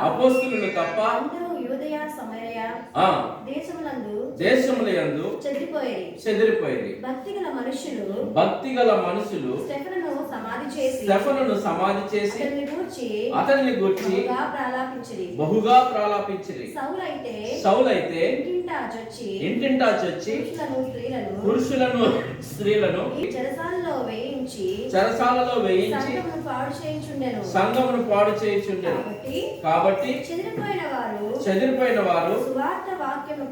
అపోస్తలులు తప్ప అందరూ యూదయ సమరయ దేశములందు చెదిరిపోయేది. భక్తిగల మనుషులు స్టెఫనును సమాధి చేసి అతనిని గూర్చి బహుగా ప్రలాపించిరి. సౌలైతే ఇంటింటా చొచ్చి పురుషులను స్త్రీలను చెరసాలలో వేయించి సంఘమును పాడు చేయుచుండెను. కాబట్టి చెదిరిపోయిన వారు సువార్త వాక్యము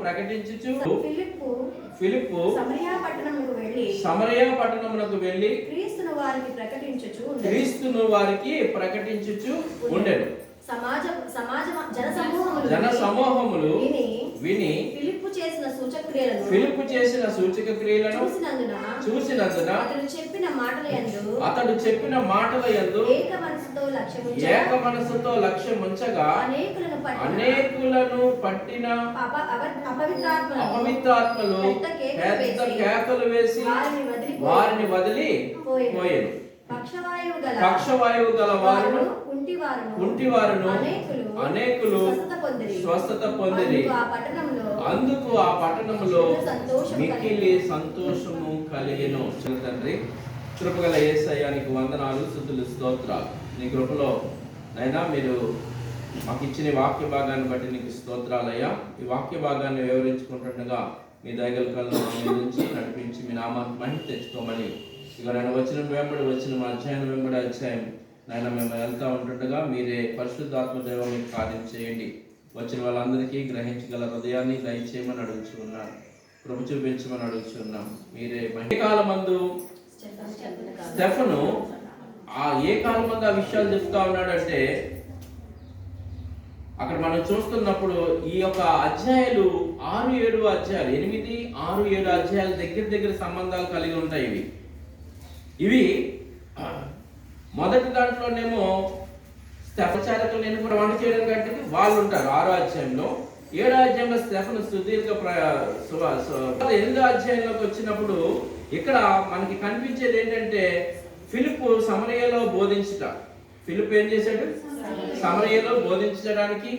ప్రకటించుచు ఫిలిప్పు సమరయ పట్టణమునకు వెళ్ళి క్రీస్తును వారికి ప్రకటించుచు ఉండెను. జన సమూహములు విని ఫిలిప్పు చేసిన సూచక క్రియలను చూసినందున అతడు చెప్పిన మాటల యందు ఏక మనసుతో లక్ష్యముంచగా అనేకులను పట్టిన అపవిత్రాత్మలు పెద్ద కేకలు వేసి వారిని వదిలి పోయేను. పక్షవాయువు గల వారును కుంటివారును అనేకులు స్వస్థత పొందిరి. అందుకు ఆ పట్టణంలో మిక్కిలి సంతోషము కలిగెను. తండ్రి, కృపగల యేసయ్యానికి వందనాలు, స్తుతులు, స్తోత్రాలు. నీ కృపలో అయినా మీరు మాకు ఇచ్చిన వాక్య భాగాన్ని బట్టి నీకు స్తోత్రాలయ్యా. ఈ వాక్య భాగాన్ని వివరించుకుంటుండగా మీ దయగల కళ్ళను నుంచి నడిపించి మీ నామాన్ని మహిమ తెచ్చుకోమని ఇక నేను వచ్చిన మా అధ్యాయం వెంబడి అధ్యాయం నాయన మేము వెళ్తూ ఉంటుండగా మీరే పరిశుద్ధాత్మ దేవం మీకు కార్యం చేయండి. వచ్చిన వాళ్ళందరికీ గ్రహించగల హృదయాన్ని దయచేయమని అడుగుచున్నాను, కృప చూపించమని అడుగుచున్నాం. మీరే ఏ కాలమందు స్టెఫను ఏ కాలమందు ఆ విషయాలు చెప్తా ఉన్నాడంటే, అక్కడ మనం చూస్తున్నప్పుడు ఈ యొక్క అధ్యాయాలు 6-7 అధ్యాయాలు 8, 6, 7 అధ్యాయాలు దగ్గర సంబంధాలు కలిగి ఉంటాయి. ఇవి మొదటి దాంట్లోనేమో స్టెఫచారకులు నేను కూడా వంట చేయడం కంటే వాళ్ళు ఉంటారు 6వ అధ్యాయంలో. 7వ అధ్యాయంలో స్టెఫను సుదీర్ఘ 8వ అధ్యాయంలోకి వచ్చినప్పుడు ఇక్కడ మనకి కనిపించేది ఏంటంటే ఫిలిప్పు సమరయలో బోధించుట. ఫిలిప్ ఏం చేశాడు? సమరయలో బోధించడానికి